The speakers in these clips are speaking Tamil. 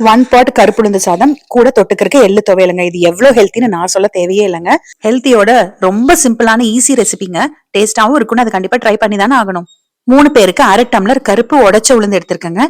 1 பாட் கருப்புளுந்து சாதம் கூட தொட்டுக்கிறதுக்கு எள்ளு துவையலுங்க. இது எவ்வளவு ஹெல்த்தின்னு நான் சொல்ல தேவையே இல்லைங்க. ஹெல்த்தியோட ரொம்ப சிம்பிளான ஈஸி ரெசிபிங்க. டேஸ்டாவும் இருக்குன்னு அது கண்டிப்பா ட்ரை பண்ணி தானே ஆகணும். 3 பேருக்கு 1/2 டம்ளர் கருப்பு உடைச்ச உளுந்து எடுத்திருக்கேங்க.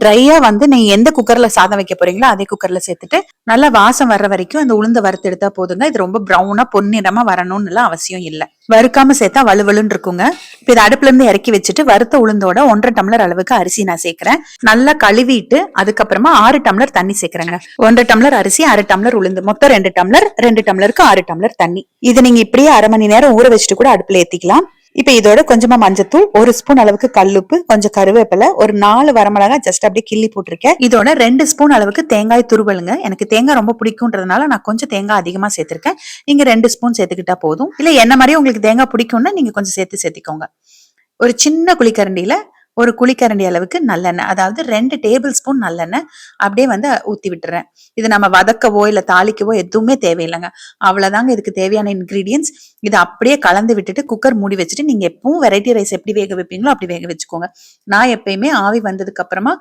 ட்ரையா நீங்க எந்த குக்கர்ல சாதம் வைக்க போறீங்களோ அதே குக்கர்ல சேர்த்துட்டு நல்லா வாசம் வர்ற வரைக்கும் அந்த உளுந்த வறுத்து எடுத்தா போதுங்க. இது ரொம்ப ப்ரௌனா பொன்னிறமா வரணும்னு அவசியம் இல்ல. வறுக்காம சேர்த்தா வலுவலுன்னு இருக்குங்க. இப்ப இதை அடுப்புல இருந்து இறக்கி வச்சுட்டு வறுத்த உளுந்தோட 1/2 டம்ளர் அளவுக்கு அரிசி நான் சேர்க்கிறேன். நல்லா கழுவிட்டு அதுக்கப்புறமா 6 டம்ளர் தண்ணி சேர்க்கிறேங்க. 1/2 டம்ளர் அரிசி 1/2 டம்ளர் உளுந்து மொத்தம் 2 டம்ளர். 2 டம்ளருக்கு 6 டம்ளர் தண்ணி. இது நீங்க இப்படியே 1/2 மணி நேரம் ஊற வச்சுட்டு கூட அடுப்புல ஏத்திக்கலாம். இப்ப இதோட கொஞ்சமா மஞ்சத்தூள், 1 ஸ்பூன் அளவுக்கு கல்லுப்பு, கொஞ்சம் கருவேப்பிலை, ஒரு 4 வரமிளகா ஜஸ்ட் அப்படியே கிள்ளி போட்டிருக்கேன். இதோட 2 ஸ்பூன் அளவுக்கு தேங்காய் துருவலுங்க. எனக்கு தேங்காய் ரொம்ப பிடிக்கும்ன்றதுனால நான் கொஞ்சம் தேங்காய் அதிகமா சேர்த்திருக்கேன். நீங்க 2 ஸ்பூன் சேர்த்துக்கிட்டா போதும். இல்ல என்ன மாதிரி உங்களுக்கு தேங்காய் பிடிக்கும்னா நீங்க கொஞ்சம் சேர்த்துக்கோங்க. ஒரு சின்ன குழிக்கரண்டியில ஒரு குழிக்கரண்டி அளவுக்கு நல்லெண்ணெய், அதாவது 2 டேபிள் ஸ்பூன் நல்லெண்ணெய் அப்படியே ஊத்தி விட்டுறேன். இது நம்ம வதக்கவோ இல்ல தாளிக்கவோ எதுவுமே தேவையில்லைங்க. அவ்வளவுதாங்க இதுக்கு தேவையான இன்கிரீடியன்ஸ். இதை அப்படியே கலந்து விட்டுட்டு குக்கர் மூடி வச்சுட்டு நீங்க எப்பவும் வெரைட்டி ரைஸ் எப்படி வேக வைப்பீங்களோ அப்படி வேக வச்சுக்கோங்க. நான் எப்பயுமே ஆவி வந்ததுக்கு அப்புறமா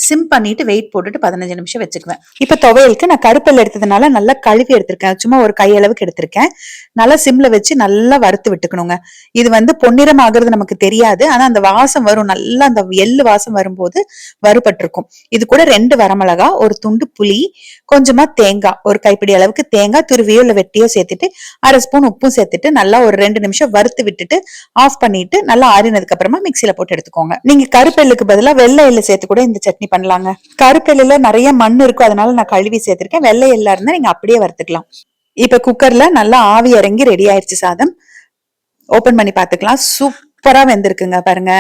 சிம் பண்ணிட்டு வெயிட் போட்டுட்டு 15 நிமிஷம் வச்சுக்குவேன். இப்ப துவையலுக்கு நான் கருப்பெல் எடுத்ததுனால நல்லா கழுவி எடுத்திருக்கேன். சும்மா ஒரு கையளவுக்கு எடுத்திருக்கேன். நல்லா சிம்ல வச்சு நல்லா வறுத்து விட்டுக்கணுங்க. இது பொன்னிறம் ஆகுறது நமக்கு தெரியாது. ஆனா அந்த வாசம் வரும், நல்லா அந்த எள்ளு வாசம் வரும்போது வறுபட்டிருக்கும். இது கூட 2 வரமிளகா, ஒரு துண்டு புளி, கொஞ்சமா தேங்காய், ஒரு கைப்பிடி அளவுக்கு தேங்காய் துருவியோ இல்ல வெட்டியோ சேர்த்துட்டு 1/2 ஸ்பூன் உப்பும் சேர்த்துட்டு நல்லா ஒரு 2 நிமிஷம் வறுத்து விட்டுட்டு ஆஃப் பண்ணிட்டு நல்லா ஆறினதுக்கு அப்புறமா மிக்சியில போட்டு எடுத்துக்கோங்க. நீங்க கருப்பெல்லுக்கு பதிலா வெள்ளை எள்ளு சேர்த்து கூட இந்த சட்னி பண்ணலாங்க. கருப்பெல்லுல நிறைய மண் இருக்கும், அதனால நான் கழுவி சேர்த்திருக்கேன். வெள்ளை எள்ளா இருந்தா நீங்க அப்படியே வறுத்துக்கலாம். இப்ப குக்கர்ல நல்லா ஆவி இறங்கி ரெடி ஆயிடுச்சு சாதம். ஓபன் பண்ணி பாத்துக்கலாம். சூப்பரா வெந்திருக்குங்க பாருங்க.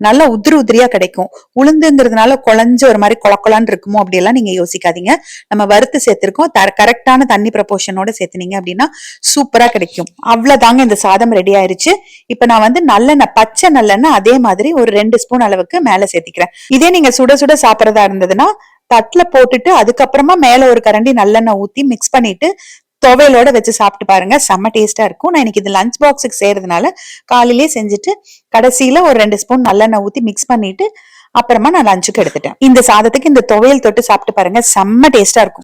நல்லா உதிரியா கிடைக்கும். உளுந்துங்கிறதுனால குழஞ்சு ஒரு மாதிரி கொலக்கொலான்னு இருக்குமோ அப்படியெல்லாம் நீங்க யோசிக்காதீங்க. நம்ம வறுத்து சேர்த்திருக்கோம். கரெக்டான தண்ணி ப்ரொபோர்ஷனோட சேர்த்துனீங்க அப்படின்னா சூப்பரா கிடைக்கும். அவ்வளவுதாங்க, இந்த சாதம் ரெடி ஆயிருச்சு. இப்ப நான் நல்லெண்ணெய், பச்சை நல்லெண்ணெய் அதே மாதிரி ஒரு 2 ஸ்பூன் அளவுக்கு மேல சேர்த்திக்கிறேன். இதே நீங்க சுட சுட சாப்பிடறதா இருந்ததுன்னா தட்டுல போட்டுட்டு அதுக்கப்புறமா மேல ஒரு கரண்டி நல்லெண்ணெய் ஊத்தி மிக்ஸ் பண்ணிட்டு துவையலோட வச்சு சாப்பிட்டு பாருங்க. செம்ம டேஸ்டா இருக்கும். நான் இன்னைக்கு இது லஞ்ச் பாக்ஸுக்கு செய்யறதுனால காலையிலேயே செஞ்சுட்டு கடைசியில ஒரு 2 ஸ்பூன் நல்லெண்ணெய் ஊத்தி மிக்ஸ் பண்ணிட்டு அப்புறமா நான் லஞ்சுக்கு எடுத்துட்டேன். இந்த சாதத்துக்கு இந்த துவையல் தொட்டு சாப்பிட்டு பாருங்க, செம்ம டேஸ்டா இருக்கும்.